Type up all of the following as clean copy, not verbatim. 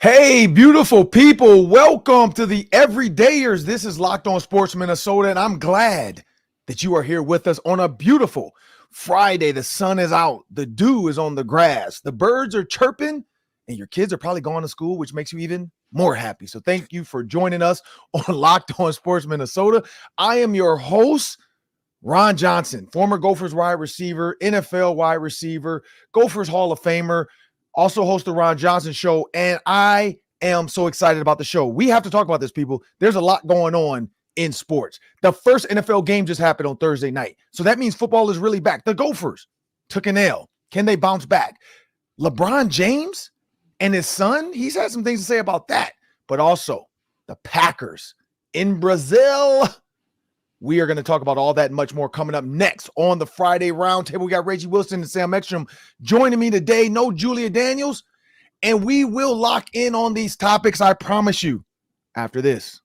Hey, beautiful people. Welcome to the Everydayers. This is Locked On Sports Minnesota, and I'm glad that you are here with us on a beautiful Friday. The sun is out. The dew is on the grass. The birds are chirping, and your kids are probably going to school, which makes you even more happy. So thank you for joining us on Locked On Sports Minnesota. I am your host, Ron Johnson, former Gophers wide receiver, NFL wide receiver, Gophers Hall of Famer, also host the Ron Johnson Show, and I am so excited about the show. We have to talk about this, people. There's a lot going on in sports. The first NFL game just happened on Thursday night, so that means football is really back. The Gophers took an L. Can they bounce back? LeBron James and his son, he's had some things to say about that, but also the Packers in Brazil. We are going to talk about all that and much more coming up next on the Friday Roundtable. We got Reggie Wilson and Sam Ekstrom joining me today. No Julia Daniels. And we will lock in on these topics, I promise you, after this.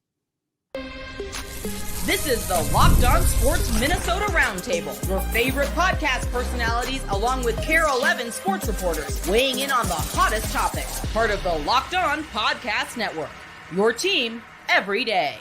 This is the Locked On Sports Minnesota Roundtable. Your favorite podcast personalities, along with KARE 11 sports reporters, weighing in on the hottest topics. Part of the Locked On Podcast Network. Your team every day.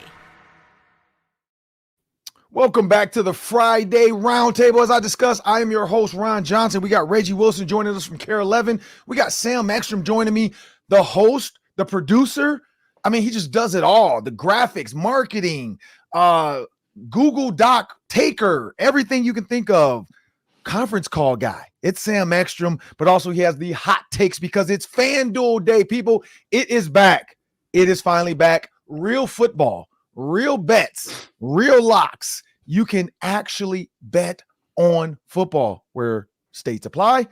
Welcome back to the Friday Roundtable. As I discussed, I am your host, Ron Johnson. We got Reggie Wilson joining us from KARE 11. We got Sam Ekstrom joining me, the host, the producer. I mean, he just does it all. The graphics, marketing, Google Doc taker, everything you can think of. Conference call guy. It's Sam Ekstrom, but also he has the hot takes because it's Fanduel Day, people. It is back. It is finally back. Real football. Real bets, real locks. You can actually bet on football where states apply.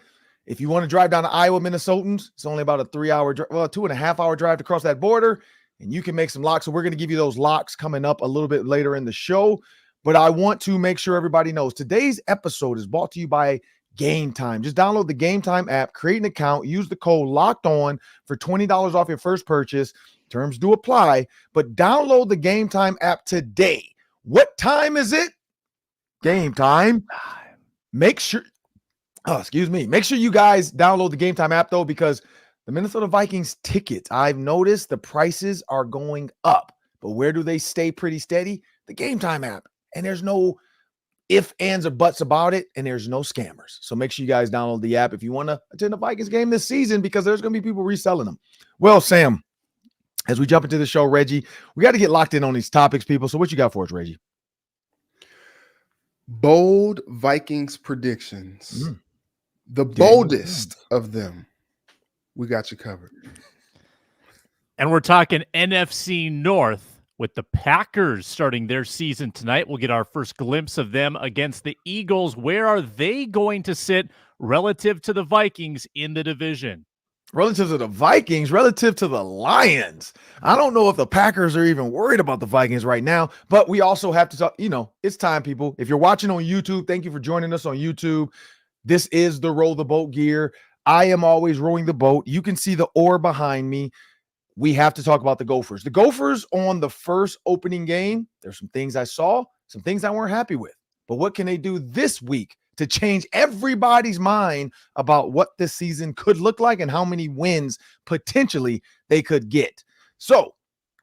If you want to drive down to Iowa, Minnesotans, it's only about a 2.5 hour drive to cross that border, and you can make some locks. So we're going to give you those locks coming up a little bit later in the show. But I want to make sure everybody knows today's episode is brought to you by Game Time. Just download the Game Time app, create an account, use the code Locked On for $20 off your first purchase. Terms do apply, but download the Game Time app today. What time is it? Game time. Make sure you guys download the Game Time app, though, because the Minnesota Vikings tickets, I've noticed the prices are going up. But where do they stay pretty steady? The Game Time app. And there's no ifs, ands, or buts about it, and there's no scammers. So make sure you guys download the app if you want to attend a Vikings game this season, because there's going to be people reselling them. Well, Sam, as we jump into the show, Reggie, we got to get locked in on these topics, people. So what you got for us, Reggie? Bold Vikings predictions. The boldest of them. We got you covered. And we're talking NFC North with the Packers starting their season tonight. We'll get our first glimpse of them against the Eagles. Where are they going to sit relative to the Vikings in the division? Relative to the Vikings, relative to the Lions. I don't know if the Packers are even worried about the Vikings right now, but we also have to talk, it's time, people. If you're watching on YouTube, thank you for joining us on YouTube. This is the Roll the Boat gear. I am always rowing the boat. You can see the oar behind me. We have to talk about the Gophers. The Gophers on the first opening game, there's some things I saw, some things I weren't happy with. But what can they do this week to change everybody's mind about what this season could look like and how many wins potentially they could get? So,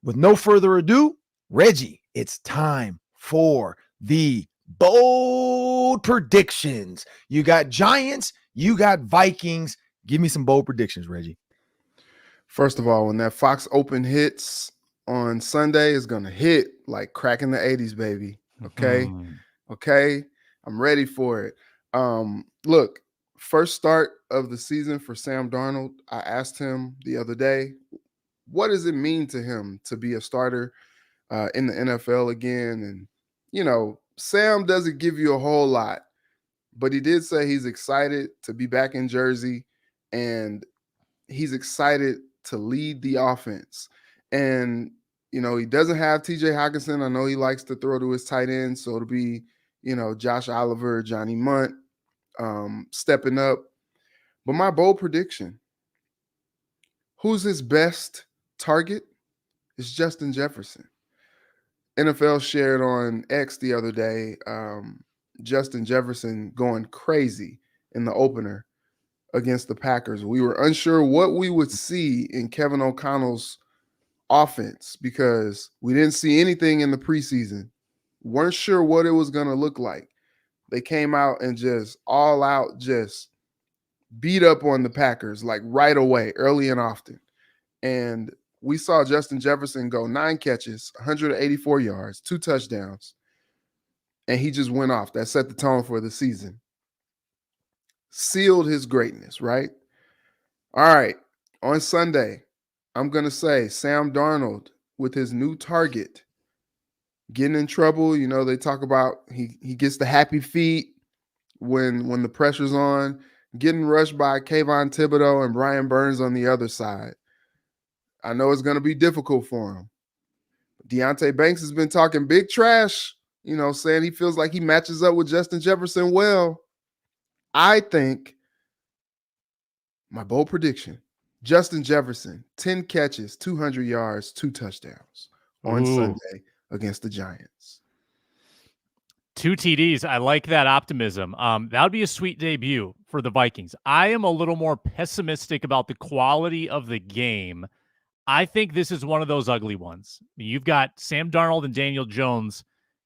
with no further ado, Reggie, it's time for the bold predictions. You got Giants, you got Vikings. Give me some bold predictions, Reggie. First of all, when that Fox Open hits on Sunday, it's going to hit like crack in the 80s, baby. Okay? Okay? I'm ready for it. Look, first start of the season for Sam Darnold. I asked him the other day, what does it mean to him to be a starter in the NFL again? And, Sam doesn't give you a whole lot, but he did say he's excited to be back in Jersey, and he's excited to lead the offense. And, he doesn't have TJ Hockenson. I know he likes to throw to his tight end, so it'll be, Josh Oliver, Johnny Munt stepping up. But my bold prediction, who's his best target is Justin Jefferson. NFL shared on X the other day, Justin Jefferson going crazy in the opener. against the Packers. We were unsure what we would see in Kevin O'Connell's offense because we didn't see anything in the preseason. Weren't sure what it was going to look like. They came out and just all out just beat up on the Packers like right away, early and often. And we saw Justin Jefferson go 9 catches, 184 yards, 2 touchdowns, and he just went off. That set the tone for the season. Sealed his greatness, right? All right, on Sunday, I'm going to say Sam Darnold with his new target, getting in trouble. You know, they talk about he gets the happy feet when the pressure's on, getting rushed by Kayvon Thibodeau and Brian Burns on the other side. I know it's going to be difficult for him. Deonte Banks has been talking big trash, you know, saying he feels like he matches up with Justin Jefferson well. I think, my bold prediction, Justin Jefferson, 10 catches, 200 yards, 2 touchdowns on Sunday against the Giants. 2 TDs. I like that optimism. That would be a sweet debut for the Vikings. I am a little more pessimistic about the quality of the game. I think this is one of those ugly ones. You've got Sam Darnold and Daniel Jones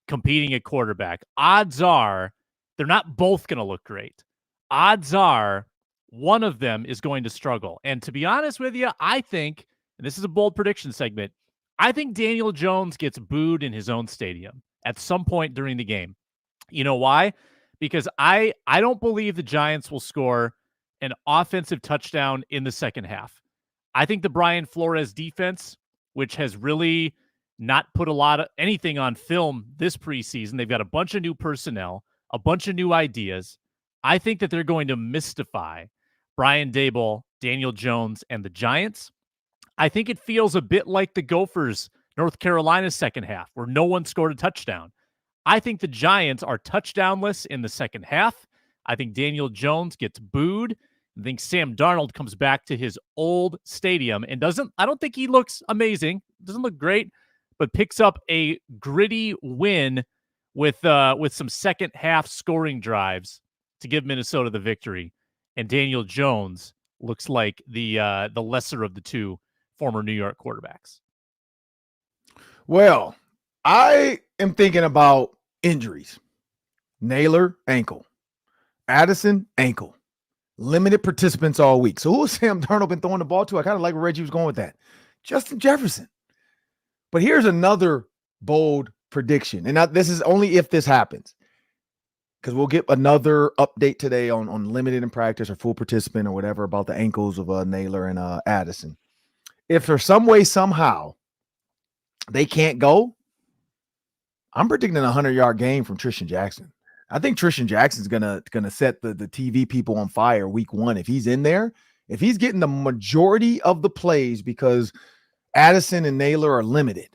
competing at quarterback. Odds are they're not both going to look great. Odds are one of them is going to struggle. And to be honest with you, I think, and this is a bold prediction segment, I think Daniel Jones gets booed in his own stadium at some point during the game. You know why? Because I don't believe the Giants will score an offensive touchdown in the second half. I think the Brian Flores defense, which has really not put a lot of anything on film this preseason, they've got a bunch of new personnel, a bunch of new ideas. I think that they're going to mystify Brian Daboll, Daniel Jones, and the Giants. I think it feels a bit like the Gophers, North Carolina's second half, where no one scored a touchdown. I think the Giants are touchdownless in the second half. I think Daniel Jones gets booed. I think Sam Darnold comes back to his old stadium and I don't think he looks amazing, doesn't look great, but picks up a gritty win with some second half scoring drives to give Minnesota the victory. And Daniel Jones looks like the lesser of the two former New York quarterbacks. Well, I am thinking about injuries. Naylor, ankle. Addison, ankle. Limited participants all week. So who has Sam Darnold been throwing the ball to? I kind of like where Reggie was going with that. Justin Jefferson. But here's another bold prediction. And this is only if this happens, because we'll get another update today on limited in practice or full participant or whatever about the ankles of Naylor and Addison. If there's some way, somehow, they can't go, I'm predicting a 100-yard game from Tristan Jackson. I think Tristan Jackson's gonna set the TV people on fire week 1. If he's in there, if he's getting the majority of the plays because Addison and Naylor are limited,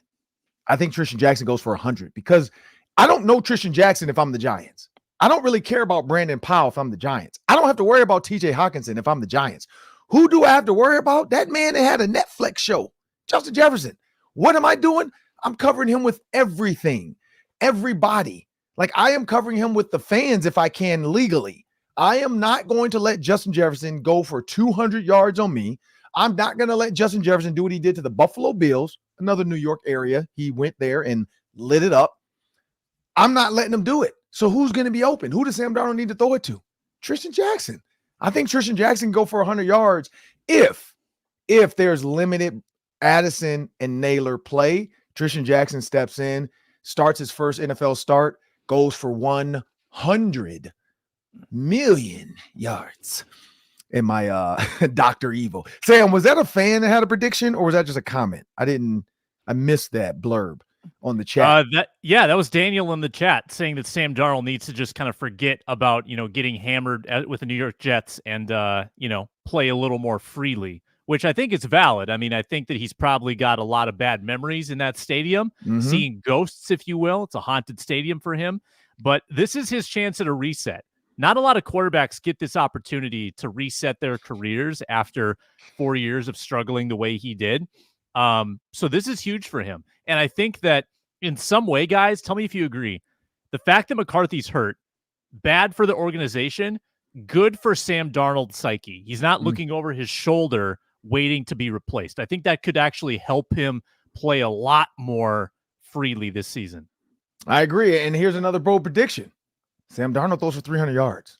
I think Tristan Jackson goes for 100 because I don't know Tristan Jackson if I'm the Giants. I don't really care about Brandon Powell if I'm the Giants. I don't have to worry about TJ Hawkinson if I'm the Giants. Who do I have to worry about? That man that had a Netflix show, Justin Jefferson. What am I doing? I'm covering him with everything, everybody. Like, I am covering him with the fans if I can legally. I am not going to let Justin Jefferson go for 200 yards on me. I'm not going to let Justin Jefferson do what he did to the Buffalo Bills, another New York area. He went there and lit it up. I'm not letting him do it. So who's going to be open? Who does Sam Darnold need to throw it to? Tristan Jackson. I think Tristan Jackson can go for 100 yards if there's limited Addison and Naylor play. Tristan Jackson steps in, starts his first NFL start, goes for 100 million yards in my Dr. Evil. Sam, was that a fan that had a prediction or was that just a comment? I missed that blurb on the chat. That was Daniel in the chat saying that Sam Darnold needs to just kind of forget about, getting hammered with the New York Jets and, play a little more freely, which I think is valid. I mean, I think that he's probably got a lot of bad memories in that stadium, seeing ghosts, if you will. It's a haunted stadium for him, but this is his chance at a reset. Not a lot of quarterbacks get this opportunity to reset their careers after 4 years of struggling the way he did. So this is huge for him. And I think that in some way, guys, tell me if you agree, the fact that McCarthy's hurt, bad for the organization, good for Sam Darnold's psyche. He's not looking over his shoulder waiting to be replaced. I think that could actually help him play a lot more freely this season. I agree. And here's another bold prediction. Sam Darnold throws for 300 yards.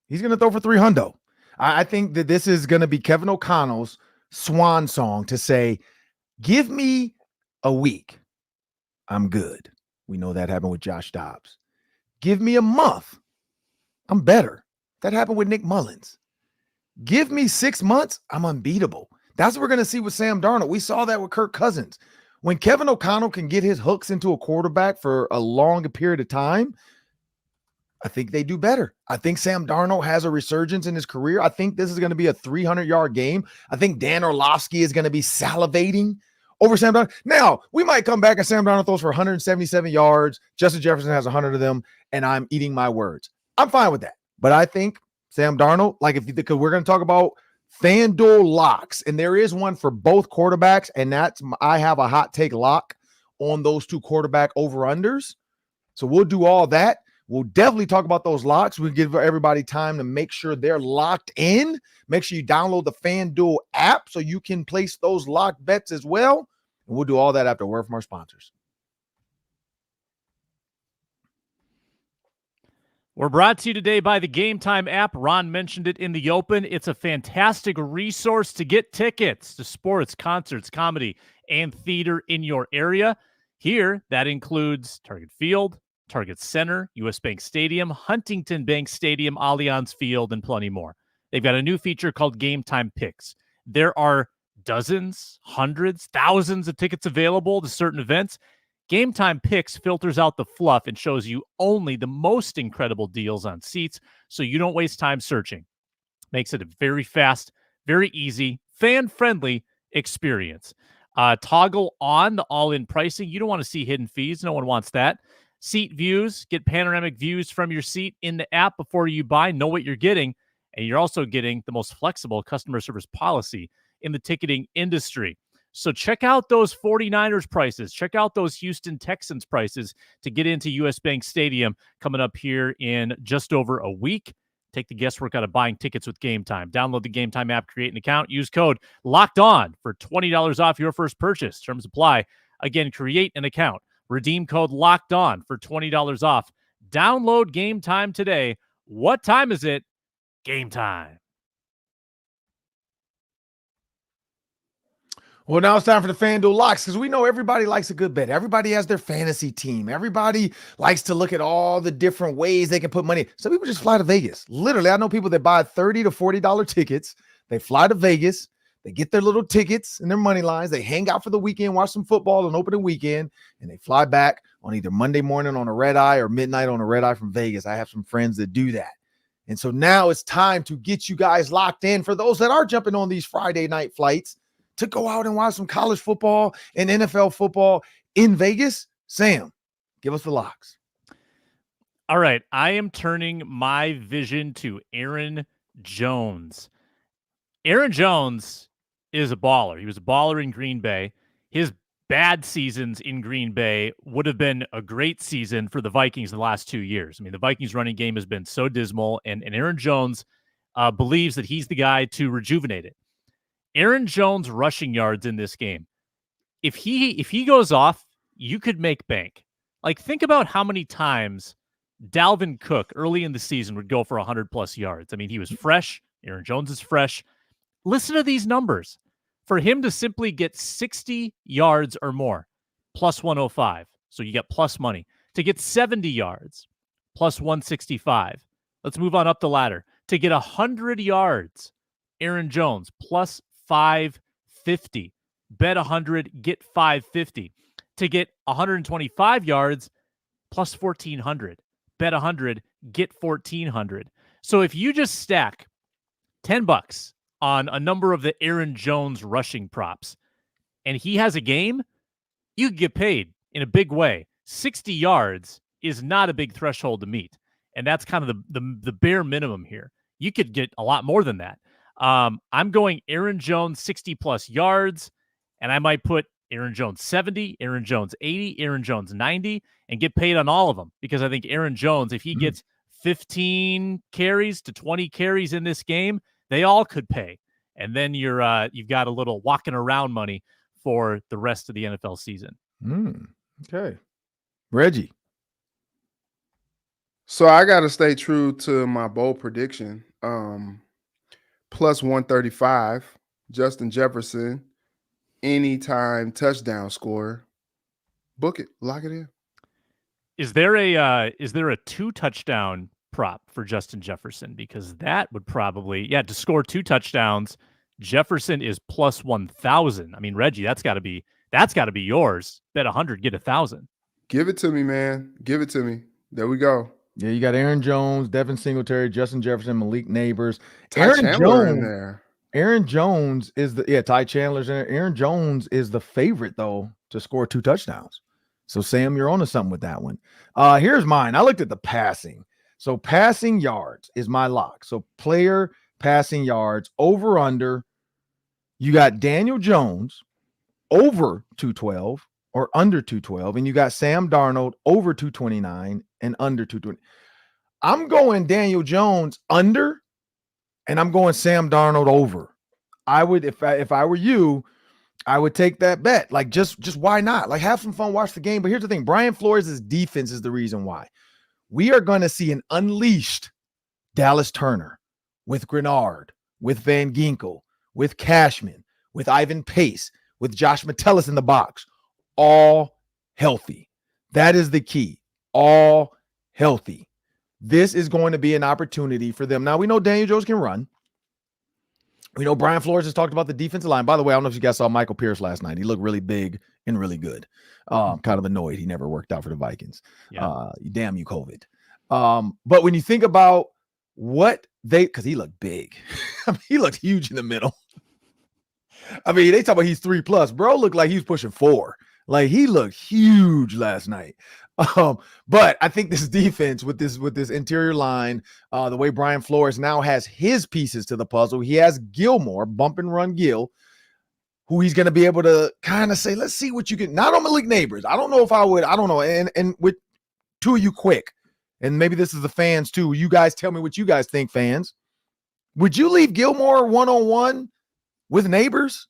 He's going to throw for 300. I think that this is going to be Kevin O'Connell's swan song to say, give me a week. I'm good. We know that happened with Josh Dobbs. Give me a month. I'm better. That happened with Nick Mullins. Give me 6 months. I'm unbeatable. That's what we're going to see with Sam Darnold. We saw that with Kirk Cousins. When Kevin O'Connell can get his hooks into a quarterback for a long period of time, I think they do better. I think Sam Darnold has a resurgence in his career. I think this is going to be a 300-yard game. I think Dan Orlovsky is going to be salivating over Sam Darnold. Now, we might come back and Sam Darnold throws for 177 yards. Justin Jefferson has 100 of them, and I'm eating my words. I'm fine with that. But I think Sam Darnold, because we're going to talk about Fanduel locks, and there is one for both quarterbacks, and I have a hot take lock on those two quarterback over-unders. So we'll do all that. We'll definitely talk about those locks. We'll give everybody time to make sure they're locked in. Make sure you download the FanDuel app so you can place those lock bets as well. And we'll do all that after a word from our sponsors. We're brought to you today by the Game Time app. Ron mentioned it in the open. It's a fantastic resource to get tickets to sports, concerts, comedy, and theater in your area. Here, that includes Target Field, Target Center, US Bank Stadium, Huntington Bank Stadium, Allianz Field, and plenty more. They've got a new feature called Game Time Picks. There are dozens, hundreds, thousands of tickets available to certain events. Game Time Picks filters out the fluff and shows you only the most incredible deals on seats so you don't waste time searching. Makes it a very fast, very easy, fan-friendly experience. Toggle on the all-in pricing. You don't want to see hidden fees. No one wants that. Seat views, get panoramic views from your seat in the app before you buy, know what you're getting, and you're also getting the most flexible customer service policy in the ticketing industry. So check out those 49ers prices. Check out those Houston Texans prices to get into US Bank Stadium coming up here in just over a week. Take the guesswork out of buying tickets with Game Time. Download the Game Time app, create an account, use code LOCKEDON for $20 off your first purchase. Terms apply. Again, create an account. Redeem code LOCKEDON for $20 off. Download Game Time today. What time is it? Game time. Well, now it's time for the FanDuel locks because we know everybody likes a good bet. Everybody has their fantasy team. Everybody likes to look at all the different ways they can put money. Some people just fly to Vegas. Literally, I know people that buy $30 to $40 tickets. They fly to Vegas. They get their little tickets and their money lines. They hang out for the weekend, watch some football on opening weekend, and they fly back on either Monday morning on a red eye or midnight on a red eye from Vegas. I have some friends that do that. And so now it's time to get you guys locked in for those that are jumping on these Friday night flights to go out and watch some college football and NFL football in Vegas. Sam, give us the locks. All right. I am turning my vision to Aaron Jones. Aaron Jones is a baller. He was a baller in Green Bay. His bad seasons in Green Bay would have been a great season for the Vikings in the last 2 years. I mean, the Vikings running game has been so dismal, and Aaron Jones believes that he's the guy to rejuvenate it. Aaron Jones rushing yards in this game. If he goes off, you could make bank. Like, think about how many times Dalvin Cook early in the season would go for 100+ yards. I mean, he was fresh. Aaron Jones is fresh. Listen to these numbers. For him to simply get 60 yards or more, plus 105. So you get plus money. To get 70 yards, plus 165. Let's move on up the ladder. To get 100 yards, Aaron Jones, plus 550. Bet 100, get 550. To get 125 yards, plus 1,400. Bet 100, get 1,400. So if you just stack $10 on a number of the Aaron Jones rushing props, and he has a game, you can get paid in a big way. 60 yards is not a big threshold to meet, and that's kind of the bare minimum here. You could get a lot more than that. I'm going Aaron Jones 60+ yards, and I might put Aaron Jones 70, Aaron Jones 80, Aaron Jones 90, and get paid on all of them because I think Aaron Jones, if he gets 15 carries to 20 carries in this game, they all could pay. And then you've got a little walking around money for the rest of the NFL season. Okay. Reggie. So I got to stay true to my bold prediction. Plus 135, Justin Jefferson, anytime touchdown scorer. Book it, lock it in. Is there a 2-touchdown prop for Justin Jefferson? Because that would probably, to score 2 touchdowns. Jefferson is plus 1,000. I mean, Reggie, that's got to be yours. Bet 100, get 1,000. Give it to me, man. Give it to me. There we go. Yeah, you got Aaron Jones, Devin Singletary, Justin Jefferson, Malik Neighbors. Ty Chandler in there. Aaron Jones is Ty Chandler's in there. Aaron Jones is the favorite, though, to score 2 touchdowns. So, Sam, you're onto something with that one. Here's mine. I looked at the passing. So, passing yards is my lock. So, player passing yards, over, under. You got Daniel Jones over 212 or under 212. And you got Sam Darnold over 229 and under 220. I'm going Daniel Jones under, and I'm going Sam Darnold over. I would, if I were you, I would take that bet. Like, just why not? Like, have some fun, watch the game. But here's the thing. Brian Flores' defense is the reason why. We are going to see an unleashed Dallas Turner with Grenard, with Van Ginkel, with Cashman, with Ivan Pace, with Josh Metellus in the box, all healthy. That is the key. All healthy. This is going to be an opportunity for them. Now, we know Daniel Jones can run. We know Brian Flores has talked about the defensive line. By the way, I don't know if you guys saw Michael Pierce last night. He looked really big and really good. Kind of annoyed he never worked out for the Vikings. Yeah. Damn you, COVID. But when you think about what because he looked big. I mean, he looked huge in the middle. I mean, they talk about he's 3+. Bro looked like he was pushing 4. Like, he looked huge last night. But I think this defense with this interior line, the way Brian Flores now has his pieces to the puzzle, he has Gilmore, bump and run Gil, who he's going to be able to kind of say, let's see what you can. Not on Malik Neighbors. I don't know if I would. I don't know. And with 2 of you quick, and maybe this is the fans too. You guys tell me what you guys think, fans. Would you leave Gilmore one-on-one with Neighbors,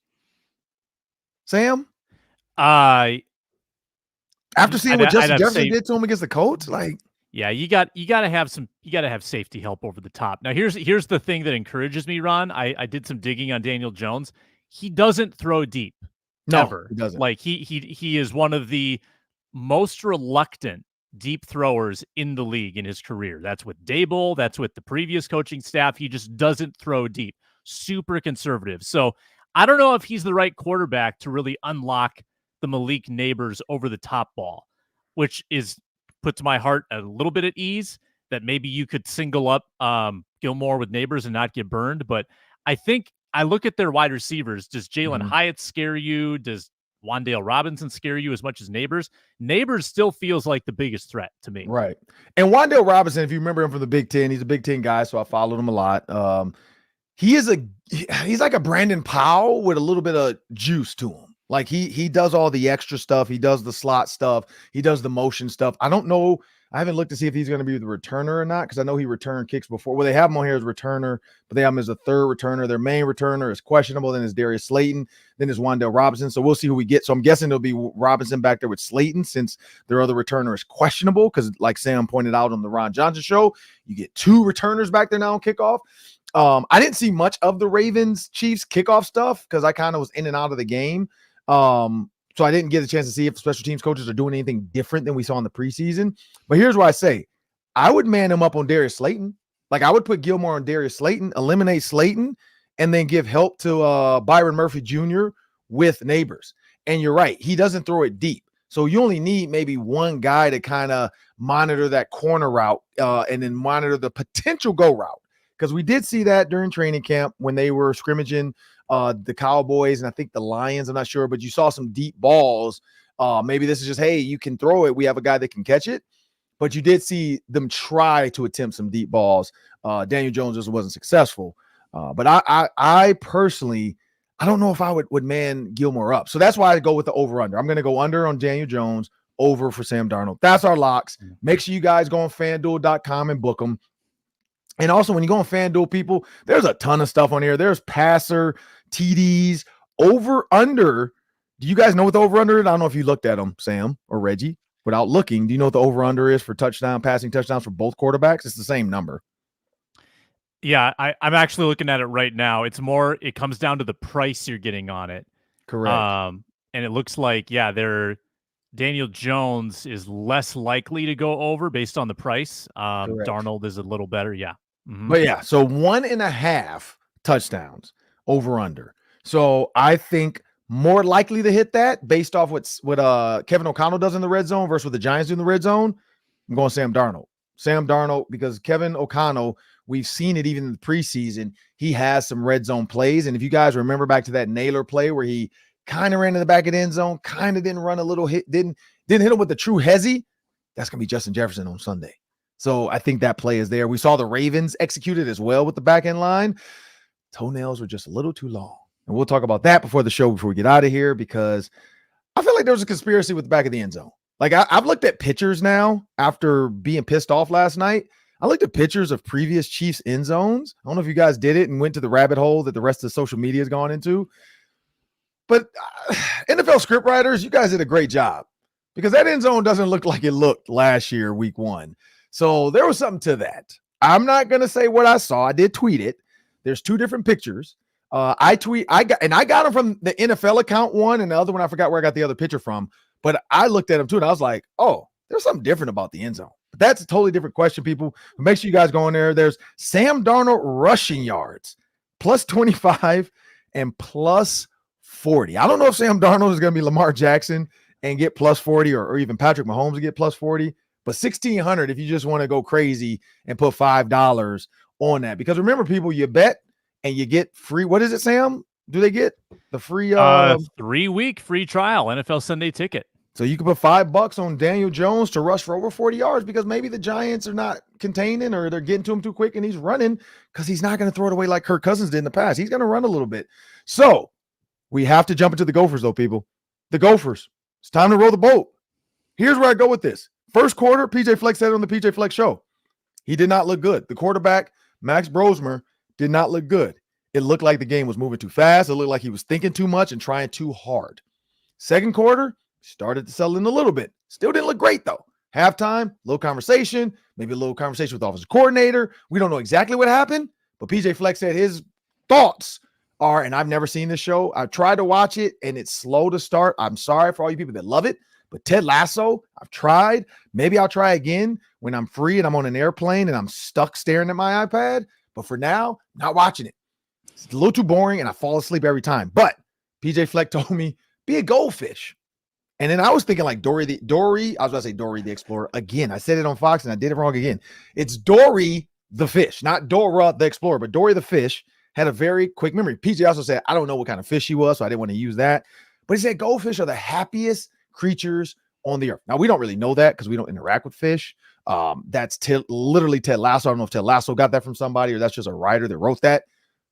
Sam? After seeing what Justin Jefferson did to him against the Colts, like, yeah, you got to have safety help over the top. Now, here's the thing that encourages me, Ron. I did some digging on Daniel Jones. He doesn't throw deep. No, ever. He doesn't. Like he is one of the most reluctant deep throwers in the league in his career. That's with Dable. That's with the previous coaching staff. He just doesn't throw deep. Super conservative. So I don't know if he's the right quarterback to really unlock the Malik Neighbors over the top ball, which puts my heart a little bit at ease that maybe you could single up Gilmore with Neighbors and not get burned. But I think I look at their wide receivers. Does Jalen Hyatt scare you? Does Wan'Dale Robinson scare you as much as Neighbors? Neighbors still feels like the biggest threat to me. Right. And Wan'Dale Robinson, if you remember him from the Big Ten, he's a Big Ten guy, so I followed him a lot. He's like a Brandon Powell with a little bit of juice to him. Like he does all the extra stuff. He does the slot stuff. He does the motion stuff. I don't know. I haven't looked to see if he's going to be the returner or not, because I know he returned kicks before. Well, they have him on here as returner, but they have him as a third returner. Their main returner is questionable. Then is Darius Slayton. Then is Wan'Dale Robinson. So we'll see who we get. So I'm guessing it'll be Robinson back there with Slayton, since their other returner is questionable, because like Sam pointed out on the Ron Johnson show, you get 2 returners back there now on kickoff. I didn't see much of the Ravens Chiefs kickoff stuff because I kind of was in and out of the game. So I didn't get a chance to see if special teams coaches are doing anything different than we saw in the preseason. But here's what I say. I would man him up on Darius Slayton. Like, I would put Gilmore on Darius Slayton, eliminate Slayton, and then give help to Byron Murphy Jr. with Neighbors. And you're right. He doesn't throw it deep. So you only need maybe one guy to kind of monitor that corner route and then monitor the potential go route. Because we did see that during training camp when they were scrimmaging the Cowboys and I think the Lions, I'm not sure, but you saw some deep balls. Maybe this is just, hey, you can throw it. We have a guy that can catch it. But you did see them try to attempt some deep balls. Daniel Jones just wasn't successful. But I personally, I don't know if I would man Gilmore up. So that's why I go with the over-under. I'm going to go under on Daniel Jones, over for Sam Darnold. That's our locks. Make sure you guys go on fanduel.com and book them. And also, when you go on FanDuel, people, there's a ton of stuff on here. There's passer, TDs, over, under. Do you guys know what the over, under is? I don't know if you looked at them, Sam or Reggie, without looking. Do you know what the over, under is for passing touchdowns for both quarterbacks? It's the same number. Yeah, I'm actually looking at it right now. It comes down to the price you're getting on it. Correct. And it looks like, Daniel Jones is less likely to go over based on the price. Darnold is a little better. Yeah. Mm-hmm. But yeah, so 1.5 touchdowns over under. So I think more likely to hit that based off what Kevin O'Connell does in the red zone versus what the Giants do in the red zone. I'm going Sam Darnold. Sam Darnold, because Kevin O'Connell, we've seen it even in the preseason. He has some red zone plays. And if you guys remember back to that Naylor play where he kind of ran to the back of the end zone, kind of didn't run a little hit, didn't hit him with the true hezzy, that's going to be Justin Jefferson on Sunday. So I think that play is there. We saw the Ravens execute it as well with the back end line. Toenails were just a little too long. And we'll talk about that before we get out of here, because I feel like there was a conspiracy with the back of the end zone. Like I've looked at pictures now after being pissed off last night. I looked at pictures of previous Chiefs end zones. I don't know if you guys did it and went to the rabbit hole that the rest of social media has gone into. But NFL script writers, you guys did a great job, because that end zone doesn't look like it looked last year, week 1. So there was something to that. I'm not going to say what I saw. I did tweet it. There's 2 different pictures. I got them from the NFL account one, and the other one, I forgot where I got the other picture from, but I looked at them too, and I was like, oh, there's something different about the end zone. But that's a totally different question, people. Make sure you guys go in there. There's Sam Darnold rushing yards, plus 25 and plus 40. I don't know if Sam Darnold is going to be Lamar Jackson and get plus 40, or even Patrick Mahomes to get plus 40. But 1,600 if you just want to go crazy and put $5 on that. Because remember, people, you bet and you get free. What is it, Sam? Do they get the free 3-week free trial NFL Sunday ticket? So you can put $5 on Daniel Jones to rush for over 40 yards, because maybe the Giants are not containing, or they're getting to him too quick and he's running, because he's not going to throw it away like Kirk Cousins did in the past. He's going to run a little bit. So we have to jump into the Gophers, though, people. The Gophers. It's time to roll the boat. Here's where I go with this. First quarter, PJ Fleck said it on the PJ Fleck show. He did not look good. The quarterback, Max Brosmer, did not look good. It looked like the game was moving too fast. It looked like he was thinking too much and trying too hard. Second quarter, started to settle in a little bit. Still didn't look great, though. Halftime, little conversation, maybe a little conversation with the offensive coordinator. We don't know exactly what happened, but PJ Fleck said his thoughts are, and I've never seen this show. I tried to watch it, and it's slow to start. I'm sorry for all you people that love it. But Ted Lasso, I've tried. Maybe I'll try again when I'm free and I'm on an airplane and I'm stuck staring at my iPad. But for now, not watching it. It's a little too boring and I fall asleep every time. But PJ Fleck told me, be a goldfish. And then I was thinking like Dory the Explorer. Again, I said it on Fox and I did it wrong again. It's Dory the fish, not Dora the Explorer, but Dory the fish had a very quick memory. PJ also said, I don't know what kind of fish he was, so I didn't want to use that. But he said goldfish are the happiest creatures on the earth. Now, we don't really know that because we don't interact with fish. That's literally Ted Lasso. I don't know if Ted Lasso got that from somebody or that's just a writer that wrote that.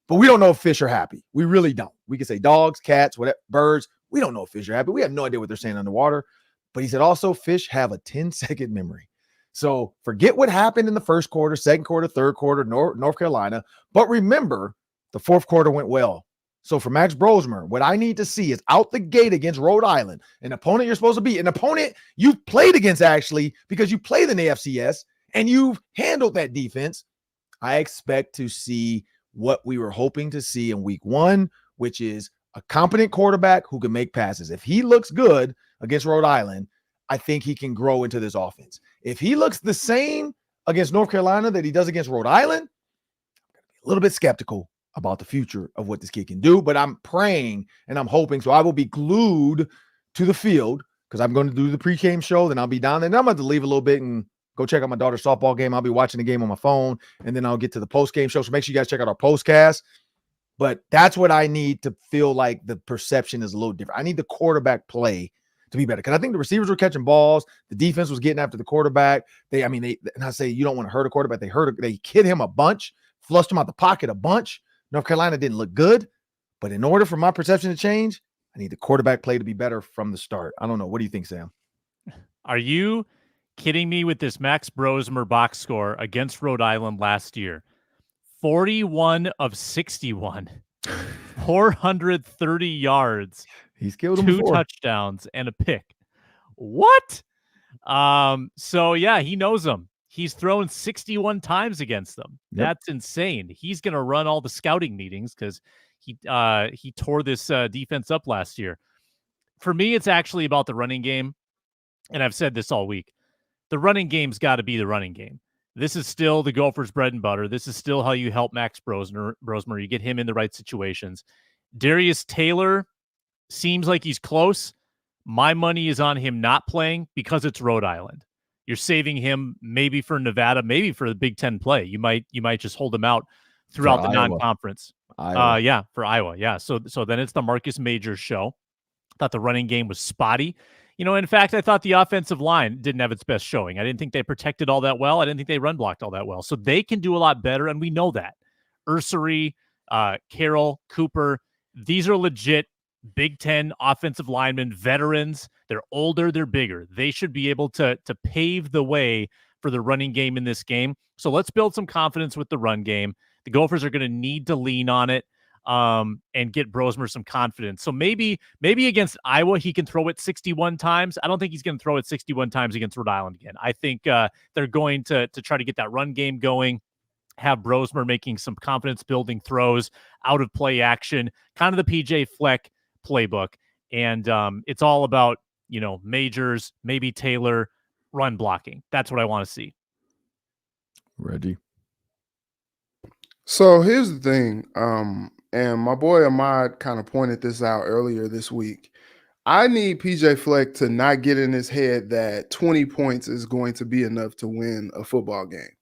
But we don't know if fish are happy. We really don't. We can say dogs, cats, whatever, birds. We don't know if fish are happy. We have no idea what they're saying underwater. But he said also fish have a 10-second memory. So forget what happened in the first quarter, second quarter, third quarter, North Carolina. But remember, the fourth quarter went well. So for Max Brosmer, what I need to see is out the gate against Rhode Island, an opponent you're supposed to be, an opponent you've played against actually because you played in the AFCS and you've handled that defense. I expect to see what we were hoping to see in week one, which is a competent quarterback who can make passes. If he looks good against Rhode Island, I think he can grow into this offense. If he looks the same against North Carolina that he does against Rhode Island, I'm going to be a little bit skeptical about the future of what this kid can do, but I'm praying and I'm hoping. So I will be glued to the field because I'm going to do the pregame show. Then I'll be down there. And I'm going to leave a little bit and go check out my daughter's softball game. I'll be watching the game on my phone, and then I'll get to the post-game show. So make sure you guys check out our postcast. But that's what I need to feel like the perception is a little different. I need the quarterback play to be better because I think the receivers were catching balls. The defense was getting after the quarterback. And I say you don't want to hurt a quarterback. They hit him a bunch, flushed him out the pocket a bunch. North Carolina didn't look good, but in order for my perception to change, I need the quarterback play to be better from the start. I don't know. What do you think, Sam? Are you kidding me with this Max Brosmer box score against Rhode Island last year? 41 of 61, 430 yards, He's killed him 2 before. touchdowns, and a pick. What? So yeah, he knows them. He's thrown 61 times against them. Yep. That's insane. He's going to run all the scouting meetings because he tore this defense up last year. For me, it's actually about the running game, and I've said this all week. The running game's got to be the running game. This is still the Gophers' bread and butter. This is still how you help Max Brosmer. You get him in the right situations. Darius Taylor seems like he's close. My money is on him not playing because it's Rhode Island. You're saving him maybe for Nevada, maybe for the Big Ten play. You might just hold him out throughout the non-conference. Yeah, for Iowa. Yeah. So then it's the Marcus Majors show. Thought the running game was spotty. In fact, I thought the offensive line didn't have its best showing. I didn't think they protected all that well. I didn't think they run blocked all that well. So they can do a lot better, and we know that. Ursary, Carroll, Cooper, these are legit Big Ten offensive linemen, veterans. They're older, they're bigger. They should be able to pave the way for the running game in this game. So let's build some confidence with the run game. The Gophers are going to need to lean on it and get Brosmer some confidence. So maybe against Iowa, he can throw it 61 times. I don't think he's going to throw it 61 times against Rhode Island again. I think they're going to try to get that run game going, have Brosmer making some confidence-building throws, out-of-play action, kind of the PJ Fleck playbook. And it's all about, Majors, maybe Taylor, run blocking. That's what I want to see. Reggie. So here's the thing. And my boy Ahmad kind of pointed this out earlier this week. I need PJ Fleck to not get in his head that 20 points is going to be enough to win a football game,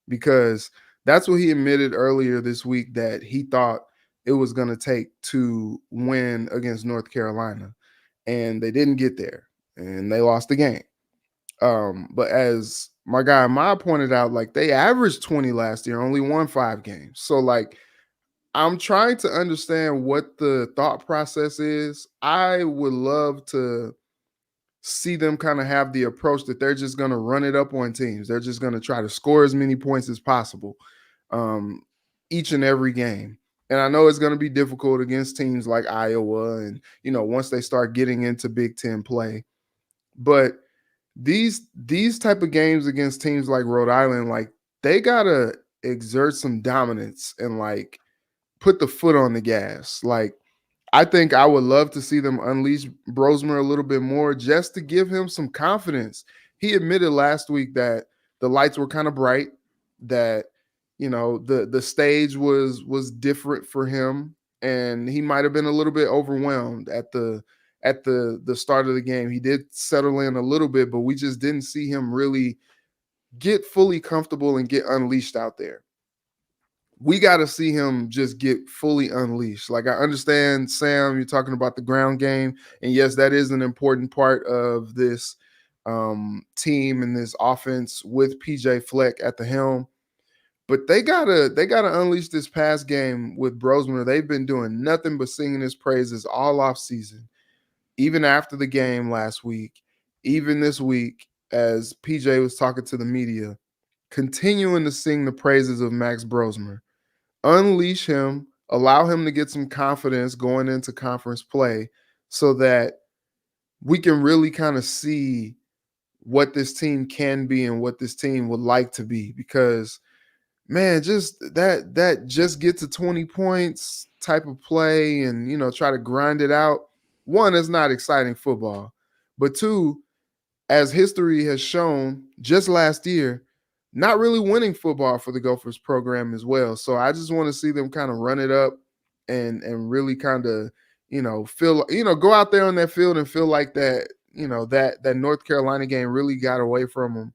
because that's what he admitted earlier this week, that he thought it was going to take to win against North Carolina, and they didn't get there and they lost the game. But as my guy Ahmad pointed out, like, they averaged 20 last year, only won 5 games. So like, I'm trying to understand what the thought process is. I would love to see them kind of have the approach that they're just going to run it up on teams. They're just going to try to score as many points as possible each and every game. And I know it's going to be difficult against teams like Iowa and, once they start getting into Big Ten play. But these type of games against teams like Rhode Island, like, they got to exert some dominance and, like, put the foot on the gas. Like, I think I would love to see them unleash Brosmer a little bit more just to give him some confidence. He admitted last week that the lights were kind of bright, that, the stage was different for him, and he might have been a little bit overwhelmed at the start of the game. He did settle in a little bit, but we just didn't see him really get fully comfortable and get unleashed out there. We got to see him just get fully unleashed. Like, I understand, Sam, you're talking about the ground game. And yes, that is an important part of this team and this offense with PJ Fleck at the helm. But they gotta unleash this pass game with Brosmer. They've been doing nothing but singing his praises all off season, even after the game last week, even this week, as PJ was talking to the media, continuing to sing the praises of Max Brosmer. Unleash him, allow him to get some confidence going into conference play so that we can really kind of see what this team can be and what this team would like to be. Because, man, just that just get to 20 points type of play and, try to grind it out. One, it's not exciting football. But two, as history has shown just last year, not really winning football for the Gophers program as well. So I just want to see them kind of run it up and really kind of, feel, go out there on that field and feel like that, that North Carolina game really got away from them.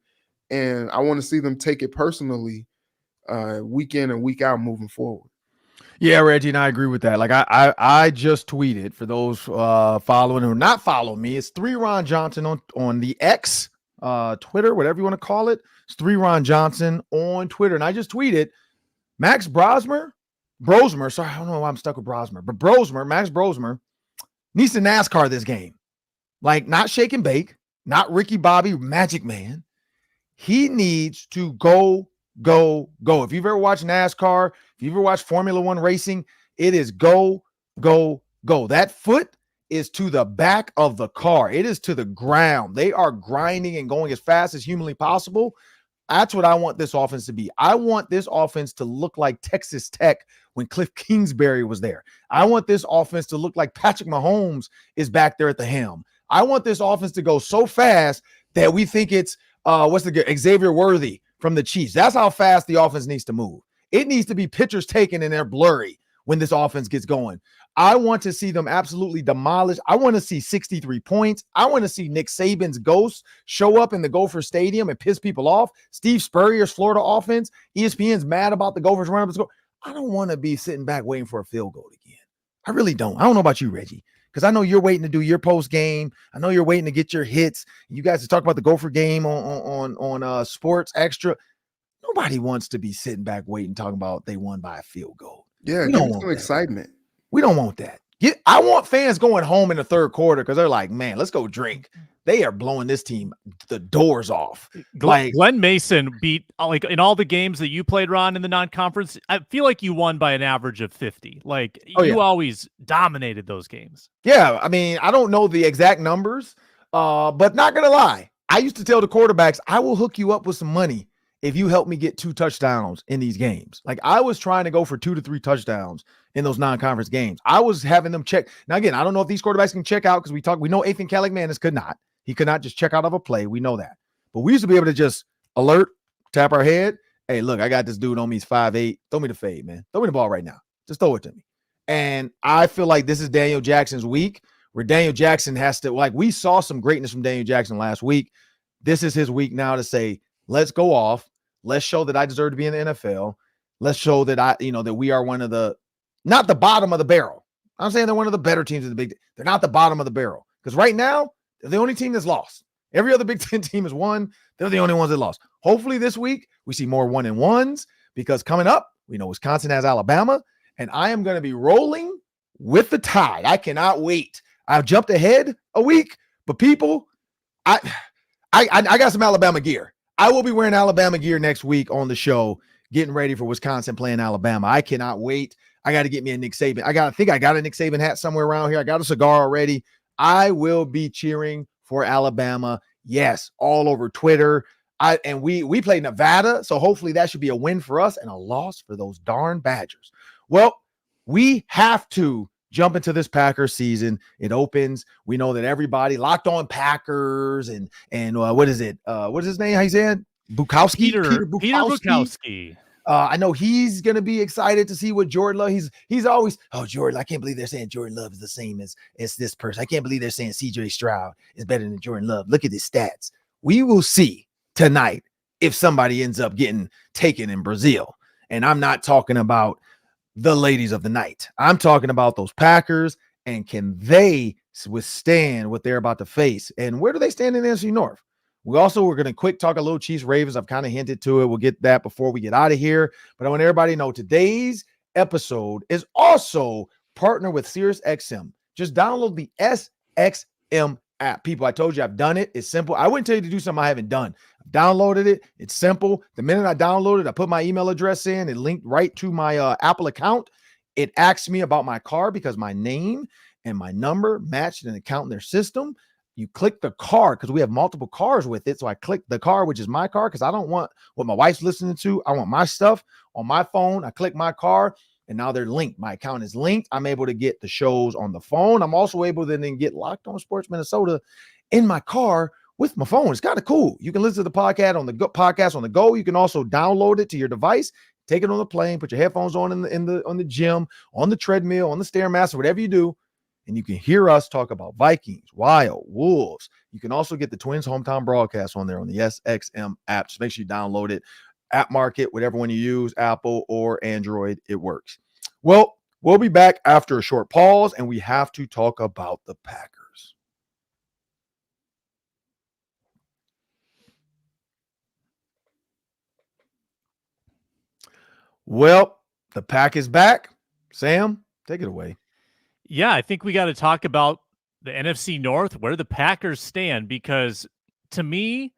And I want to see them take it personally week in and week out moving forward. Yeah, Reggie, and I agree with that. Like, I just tweeted, for those following or not following me, it's 3 Ron Johnson on the X, Twitter, whatever you want to call it. It's 3 Ron Johnson on Twitter. And I just tweeted, Max Brosmer, sorry, I don't know why I'm stuck with Brosmer, but Max Brosmer needs to NASCAR this game. Like, not shake and bake, not Ricky Bobby, Magic Man. He needs to go, go, go. If you've ever watched NASCAR, if you've ever watched Formula One racing, it is go, go, go. That foot is to the back of the car. It is to the ground. They are grinding and going as fast as humanly possible. That's what I want this offense to be. I want this offense to look like Texas Tech when Cliff Kingsbury was there. I want this offense to look like Patrick Mahomes is back there at the helm. I want this offense to go so fast that we think it's Xavier Worthy from the Chiefs. That's how fast the offense needs to move. It needs to be pictures taken and they're blurry when this offense gets going. I want to see them absolutely demolished. I want to see 63 points. I want to see Nick Saban's ghost show up in the Gopher Stadium and piss people off. Steve Spurrier's Florida offense. ESPN's mad about the Gophers running up the score. I don't want to be sitting back waiting for a field goal again. I really don't. I don't know about you, Reggie, because I know you're waiting to do your post game. I know you're waiting to get your hits. You guys to talk about the Gopher game on Sports Extra. Nobody wants to be sitting back waiting, talking about they won by a field goal. Yeah, give some excitement. We don't want that. I want fans going home in the third quarter because they're like, man, let's go drink. They are blowing this team the doors off. Glenn Mason beat, like, in all the games that you played, Ron, in the non-conference, I feel like you won by an average of 50. Like, you always dominated those games. Yeah, I mean, I don't know the exact numbers, but not going to lie. I used to tell the quarterbacks, I will hook you up with some money if you help me get 2 touchdowns in these games. Like, I was trying to go for 2 to 3 touchdowns in those non-conference games. I was having them check. Now, again, I don't know if these quarterbacks can check out because we know Ethan Kellick-Manis could not. He could not just check out of a play. We know that. But we used to be able to just alert, tap our head. Hey, look, I got this dude on me. He's 5'8". Throw me the fade, man. Throw me the ball right now. Just throw it to me. And I feel like this is Daniel Jackson's week where Daniel Jackson has to, like, we saw some greatness from Daniel Jackson last week. This is his week now to say, let's go off. Let's show that I deserve to be in the NFL. Let's show that that we are one of the, not the bottom of the barrel. I'm saying they're one of the better teams in the Big Ten. They're not the bottom of the barrel. Because right now, they're the only team that's lost. Every other Big Ten team has won. They're the only ones that lost. Hopefully this week, we see more 1-1s because coming up, we know Wisconsin has Alabama, and I am going to be rolling with the tide. I cannot wait. I've jumped ahead a week, but people, I got some Alabama gear. I will be wearing Alabama gear next week on the show, getting ready for Wisconsin playing Alabama. I cannot wait. I got to get me a Nick Saban. I think I got a Nick Saban hat somewhere around here. I got a cigar already. I will be cheering for Alabama. Yes, all over Twitter. And we play Nevada, so hopefully that should be a win for us and a loss for those darn Badgers. Well, we have to jump into this Packers season. It opens. We know that everybody locked on Packers and what is it? What is his name? How said Bukowski? Peter Bukowski. I know he's gonna be excited to see what Jordan Love. He's always, Jordan. I can't believe they're saying Jordan Love is the same as this person. I can't believe they're saying CJ Stroud is better than Jordan Love. Look at his stats. We will see tonight if somebody ends up getting taken in Brazil. And I'm not talking about the ladies of the night. I'm talking about those Packers, and can they withstand what they're about to face? And where do they stand in the NFC North? We're going to quick talk a little Chiefs Ravens. I've kind of hinted to it. We'll get that before we get out of here. But I want everybody to know today's episode is also partnered with SiriusXM. Just download the SXM app. People, I told you I've done it. It's simple. I wouldn't tell you to do something I haven't done. I've downloaded it. It's simple. The minute I downloaded, I put my email address in. It linked right to my Apple account. It asks me about my car because my name and my number matched an account in their system. You click the car because we have multiple cars with it. So I click the car, which is my car, because I don't want what my wife's listening to. I want my stuff on my phone. I click my car, and now they're linked. My account is linked. I'm able to get the shows on the phone. I'm also able to then get Locked On Sports Minnesota in my car with my phone. It's kind of cool. You can listen to the podcast on the go. You can also download it to your device, take it on the plane, put your headphones on on the gym, on the treadmill, on the Stairmaster, whatever you do. And you can hear us talk about Vikings, Wild, Wolves. You can also get the Twins hometown broadcast on there on the SXM app. Just make sure you download it. App Market, whatever one you use, Apple or Android, it works. Well, we'll be back after a short pause, and we have to talk about the Packers. Well, the Pack is back. Sam, take it away. Yeah, I think we got to talk about the NFC North, where the Packers stand, because to me,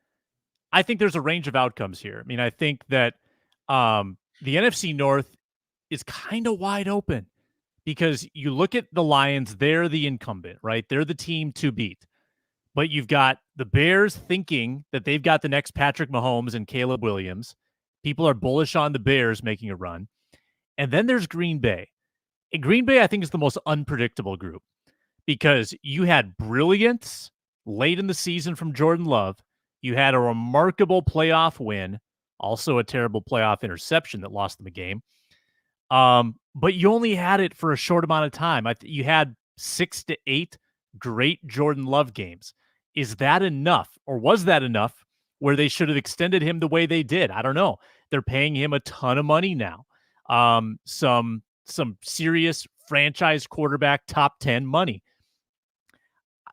I think there's a range of outcomes here. I mean, I think that the NFC North is kind of wide open because you look at the Lions, they're the incumbent, right? They're the team to beat. But you've got the Bears thinking that they've got the next Patrick Mahomes and Caleb Williams. People are bullish on the Bears making a run. And then there's Green Bay. And Green Bay, I think, is the most unpredictable group because you had brilliance late in the season from Jordan Love. You had a remarkable playoff win, also a terrible playoff interception that lost them a game. But you only had it for a short amount of time. You had 6 to 8 great Jordan Love games. Is that enough, or was that enough where they should have extended him the way they did? I don't know. They're paying him a ton of money now. Some serious franchise quarterback top 10 money.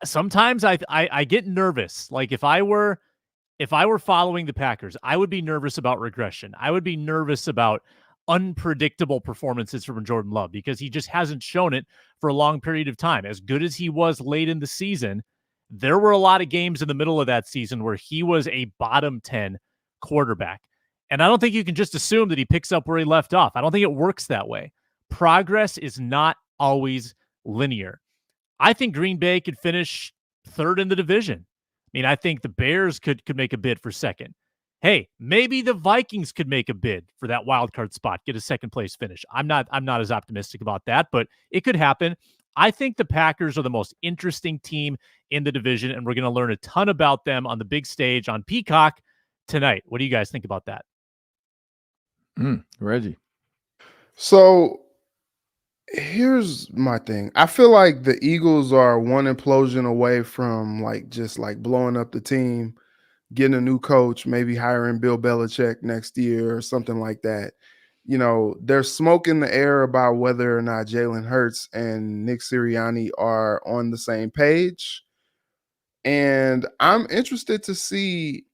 Sometimes I get nervous. Like if I were following the Packers, I would be nervous about regression. I would be nervous about unpredictable performances from Jordan Love because he just hasn't shown it for a long period of time. As good as he was late in the season, there were a lot of games in the middle of that season where he was a bottom 10 quarterback. And I don't think you can just assume that he picks up where he left off. I don't think it works that way. Progress is not always linear. I think Green Bay could finish third in the division. I mean, I think the Bears could make a bid for second. Hey, maybe the Vikings could make a bid for that wild card spot, get a second place finish. I'm not as optimistic about that, but it could happen. I think the Packers are the most interesting team in the division, and we're going to learn a ton about them on the big stage on Peacock tonight. What do you guys think about that? Reggie. So here's my thing. I feel like the Eagles are one implosion away from just blowing up the team, getting a new coach, maybe hiring Bill Belichick next year or something like that. You know, there's smoke in the air about whether or not Jalen Hurts and Nick Sirianni are on the same page. And I'm interested to see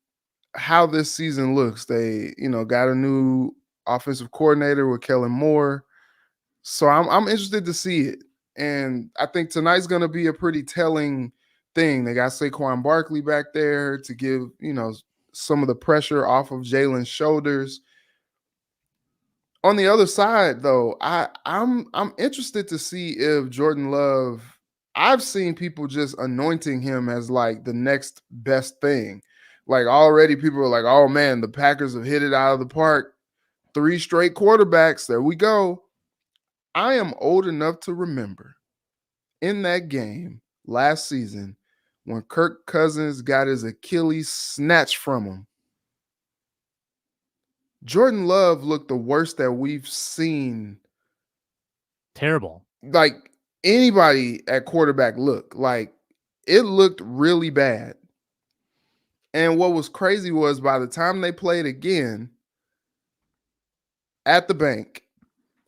how this season looks. They, got a new offensive coordinator with Kellen Moore. So I'm interested to see it. And I think tonight's going to be a pretty telling thing. They got Saquon Barkley back there to give, some of the pressure off of Jalen's shoulders. On the other side, though, I'm interested to see if Jordan Love, I've seen people just anointing him as the next best thing. Already people are like, oh man, the Packers have hit it out of the park. 3 straight quarterbacks. There we go. I am old enough to remember in that game last season when Kirk Cousins got his Achilles snatched from him. Jordan Love looked the worst that we've seen. Terrible. Anybody at quarterback look. It looked really bad. And what was crazy was by the time they played again at the bank,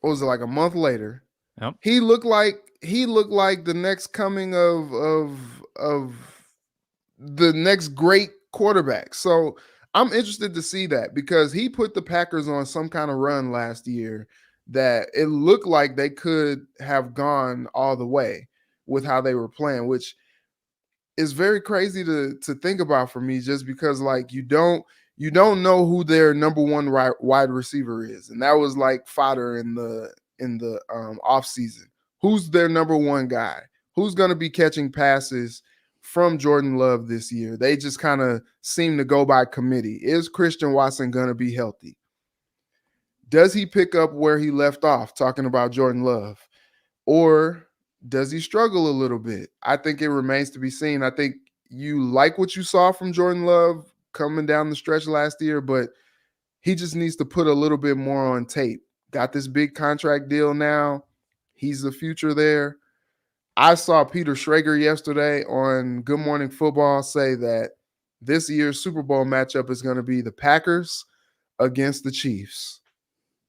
what was it, a month later? Yep. He looked like the next coming of the next great quarterback. So I'm interested to see that because he put the Packers on some kind of run last year that it looked like they could have gone all the way with how they were playing, which is very crazy to think about for me, just because you don't know who their number one wide receiver is, and that was fodder in the off season. Who's their number one guy? Who's going to be catching passes from Jordan Love this year? They just kind of seem to go by committee. Is Christian Watson going to be healthy? Does he pick up where he left off, talking about Jordan Love? Or does he struggle a little bit? I think it remains to be seen. I think you like what you saw from Jordan Love coming down the stretch last year, but he just needs to put a little bit more on tape. Got this big contract deal now. He's the future there. I saw Peter Schrager yesterday on Good Morning Football say that this year's Super Bowl matchup is going to be the Packers against the Chiefs.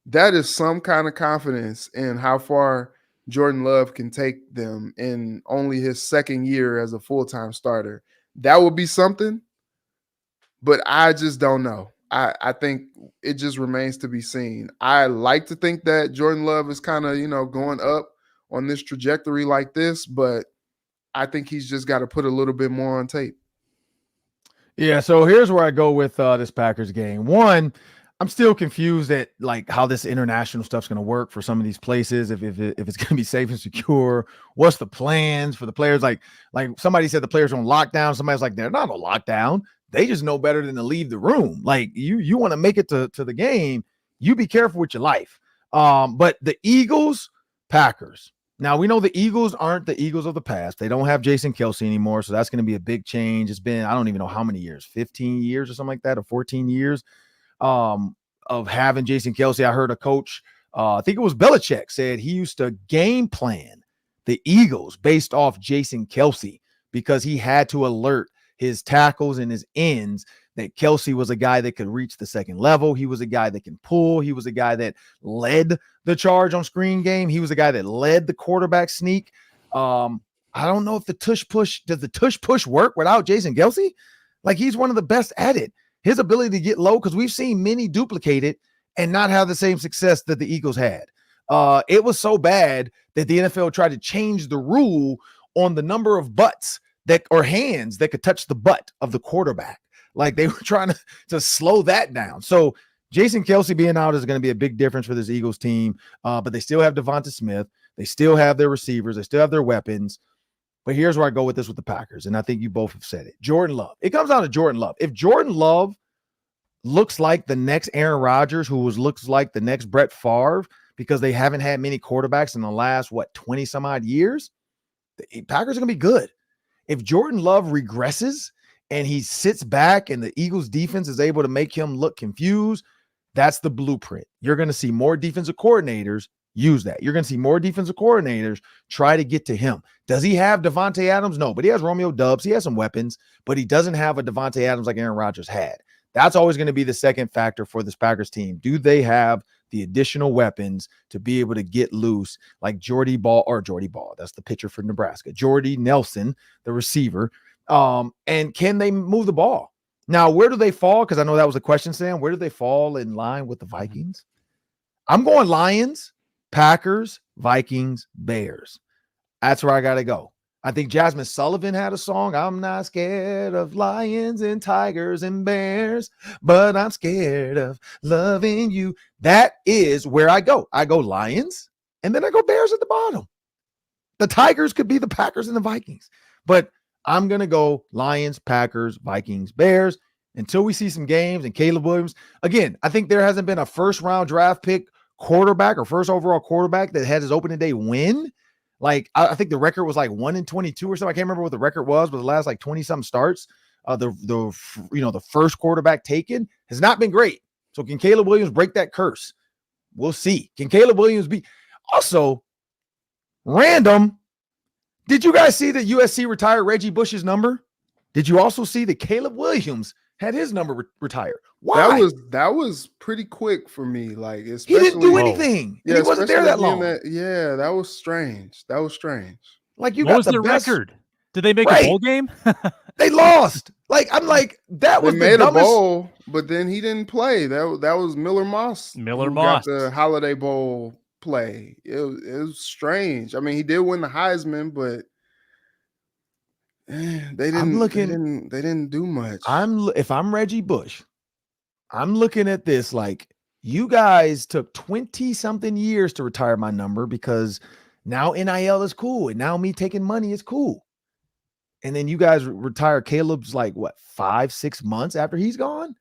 That is some kind of confidence in how far Jordan Love can take them in only his second year as a full-time starter. That would be something, but I just don't know. I think it just remains to be seen. I like to think that Jordan Love is kind of, going up on this trajectory like this, but I think he's just got to put a little bit more on tape. Yeah, so here's where I go with this Packers game. One, I'm still confused at like how this international stuff's going to work for some of these places. If it's going to be safe and secure, what's the plans for the players? Like somebody said the players are on lockdown. Somebody's like they're not on lockdown. They just know better than to leave the room. Like you want to make it to the game. You be careful with your life. But the Eagles, Packers. Now, we know the Eagles aren't the Eagles of the past. They don't have Jason Kelce anymore, so that's going to be a big change. It's been, I don't even know how many years, 15 years or something like that, or 14 years of having Jason Kelce. I heard a coach, I think it was Belichick, said he used to game plan the Eagles based off Jason Kelce because he had to alert his tackles and his ends that Kelce was a guy that could reach the second level. He was a guy that can pull. He was a guy that led the charge on screen game. He was a guy that led the quarterback sneak. I don't know if does the tush push work without Jason Kelce? Like he's one of the best at it. His ability to get low, because we've seen many duplicate it and not have the same success that the Eagles had. It was so bad that the NFL tried to change the rule on the number of butts or hands that could touch the butt of the quarterback. Like they were trying to slow that down. So Jason Kelce being out is going to be a big difference for this Eagles team. But they still have Devonta Smith. They still have their receivers. They still have their weapons. But here's where I go with this with the Packers. And I think you both have said it. Jordan Love. It comes down to Jordan Love. If Jordan Love looks like the next Aaron Rodgers, looks like the next Brett Favre, because they haven't had many quarterbacks in the last, 20 some odd years, the Packers are going to be good. If Jordan Love regresses and he sits back and the Eagles defense is able to make him look confused, that's the blueprint. You're going to see more defensive coordinators use that. You're going to see more defensive coordinators try to get to him. Does he have Devontae Adams? No, but he has Romeo Doubs. He has some weapons, but he doesn't have a Devontae Adams like Aaron Rodgers had. That's always going to be the second factor for this Packers team. Do they have the additional weapons to be able to get loose like Jordy Ball? That's the pitcher for Nebraska. Jordy Nelson, the receiver. And can they move the ball? Now, where do they fall? Because I know that was a question, Sam. Where do they fall in line with the Vikings? I'm going Lions, Packers, Vikings, Bears. That's where I got to go. I think Jasmine Sullivan had a song, I'm not scared of lions and tigers and bears, but I'm scared of loving you. That is where I go. I go Lions, and then I go Bears at the bottom. The Tigers could be the Packers and the Vikings, but I'm going to go Lions, Packers, Vikings, Bears until we see some games. And Caleb Williams, again, I think there hasn't been a first-round draft pick quarterback or first overall quarterback that had his opening day win. Like, I think the record was like 1-22 or something. I can't remember what the record was, but the last like 20-something starts, the first quarterback taken has not been great. So can Caleb Williams break that curse? We'll see. Can Caleb Williams be also random? Did you guys see that USC retired Reggie Bush's number? Did you also see that Caleb Williams had his number retired? Why? That was pretty quick for me. Like, he didn't do anything. Yeah, he wasn't there that long. That was strange. Like, you what got was the their best record? Did they make Right. a bowl game? They lost. Like, I'm like, that was They the made dumbest. a bowl, but then he didn't play. That was Miller Moss. Miller who Moss. got the Holiday Bowl play. It was strange. I mean, he did win the Heisman, but they didn't do much. If I'm Reggie Bush, I'm looking at this like, you guys took 20-something years to retire my number because now NIL is cool, and now me taking money is cool. And then you guys retire Caleb's like, 5-6 months after he's gone?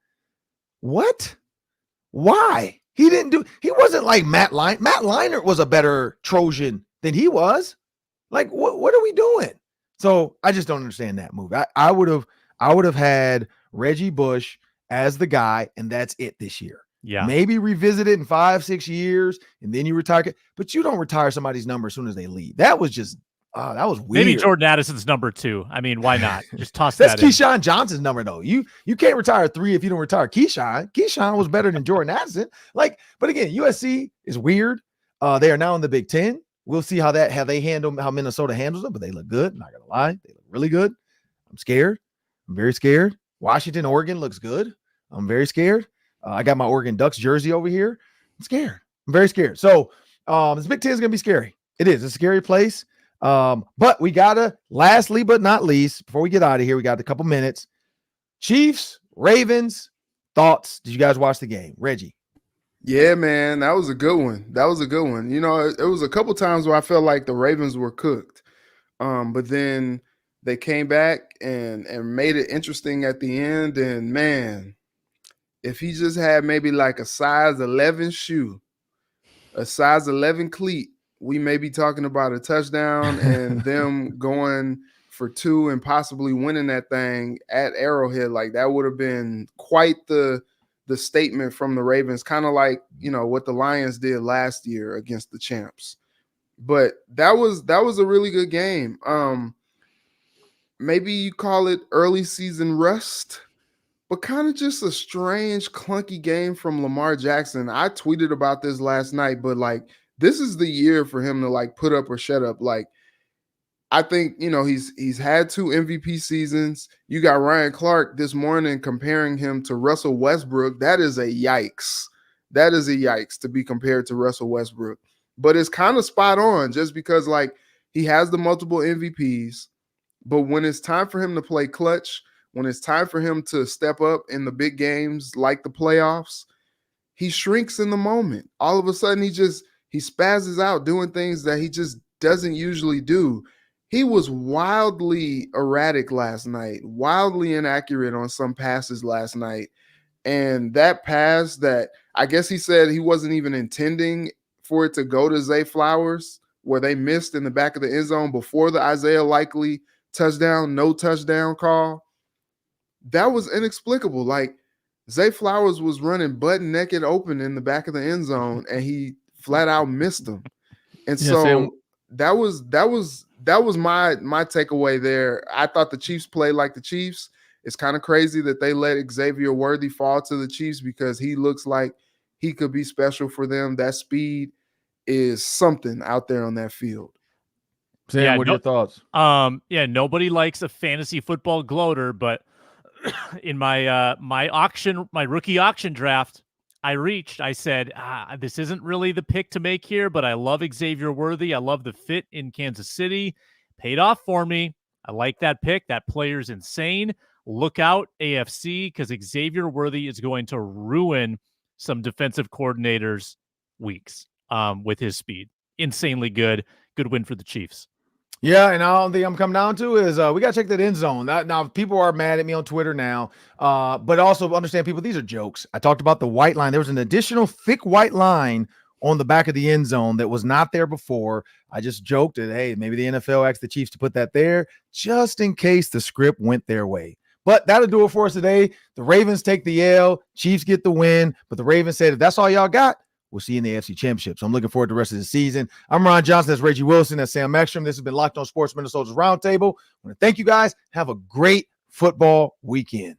What? Why? He wasn't like Matt Leinart. Matt Leinart was a better Trojan than he was. Like, what are we doing? So I just don't understand that move. I would have had Reggie Bush as the guy, and that's it this year. Yeah. Maybe revisit it in 5-6 years, and then you retire. But you don't retire somebody's number as soon as they leave. That was just that was weird. Maybe Jordan Addison's number 2. I mean, why not? Just toss That's that in. Keyshawn Johnson's number, though. You can't retire 3 if you don't retire Keyshawn. Keyshawn was better than Jordan Addison. Like, but again, USC is weird. They are now in the Big Ten. We'll see how Minnesota handles them, but they look good. Not gonna lie, they look really good. I'm scared. I'm very scared. Washington, Oregon looks good. I'm very scared. I got my Oregon Ducks jersey over here. I'm scared. I'm very scared. So this Big Ten is gonna be scary. It is. It's a scary place. But we gotta, lastly but not least, before we get out of here, we got a couple minutes. Chiefs, Ravens, thoughts. Did you guys watch the game? Reggie. Yeah, man, that was a good one. That was a good one. You know, it was a couple times where I felt like the Ravens were cooked. But then they came back and made it interesting at the end. And man, if he just had maybe like a size 11 shoe, a size 11 cleat, we may be talking about a touchdown and them going for 2 and possibly winning that thing at Arrowhead. Like that would have been quite the statement from the Ravens, kind of like, you know, what the Lions did last year against the champs. But that was a really good game. Maybe you call it early season rust, but kind of just a strange, clunky game from Lamar Jackson. I tweeted about this last night, but like this is the year for him to like put up or shut up. Like I think, you know, he's had 2 MVP seasons. You got Ryan Clark this morning comparing him to Russell Westbrook. That is a yikes. That is a yikes to be compared to Russell Westbrook. But it's kind of spot on just because like he has the multiple MVPs, but when it's time for him to play clutch, when it's time for him to step up in the big games like the playoffs, he shrinks in the moment. All of a sudden he spazzes out doing things that he just doesn't usually do. He was wildly erratic last night, wildly inaccurate on some passes last night. And that pass that I guess he said he wasn't even intending for it to go to Zay Flowers, where they missed in the back of the end zone before the Isaiah Likely no touchdown call. That was inexplicable. Like Zay Flowers was running butt naked open in the back of the end zone and he flat out missed them. And Yeah, so Sam. that was my takeaway there. I thought the Chiefs played like the Chiefs. It's kind of crazy that they let Xavier Worthy fall to the Chiefs because he looks like he could be special for them. That speed is something out there on that field. Sam, what are your thoughts? Yeah, nobody likes a fantasy football gloater, but in my my rookie auction draft, I said, this isn't really the pick to make here, but I love Xavier Worthy. I love the fit in Kansas City. Paid off for me. I like that pick. That player's insane. Look out, AFC, because Xavier Worthy is going to ruin some defensive coordinators' weeks with his speed. Insanely good. Good win for the Chiefs. Yeah, and all the I'm coming down to is we got to check that end zone. Now, people are mad at me on Twitter now, but also understand, people, these are jokes. I talked about the white line. There was an additional thick white line on the back of the end zone that was not there before. I just joked that, hey, maybe the NFL asked the Chiefs to put that there just in case the script went their way. But that'll do it for us today. The Ravens take the L, Chiefs get the win, but the Ravens said, if that's all y'all got, we'll see you in the AFC Championship. So I'm looking forward to the rest of the season. I'm Ron Johnson. That's Reggie Wilson. That's Sam Ekstrom. This has been Locked On Sports Minnesota's Roundtable. I want to thank you guys. Have a great football weekend.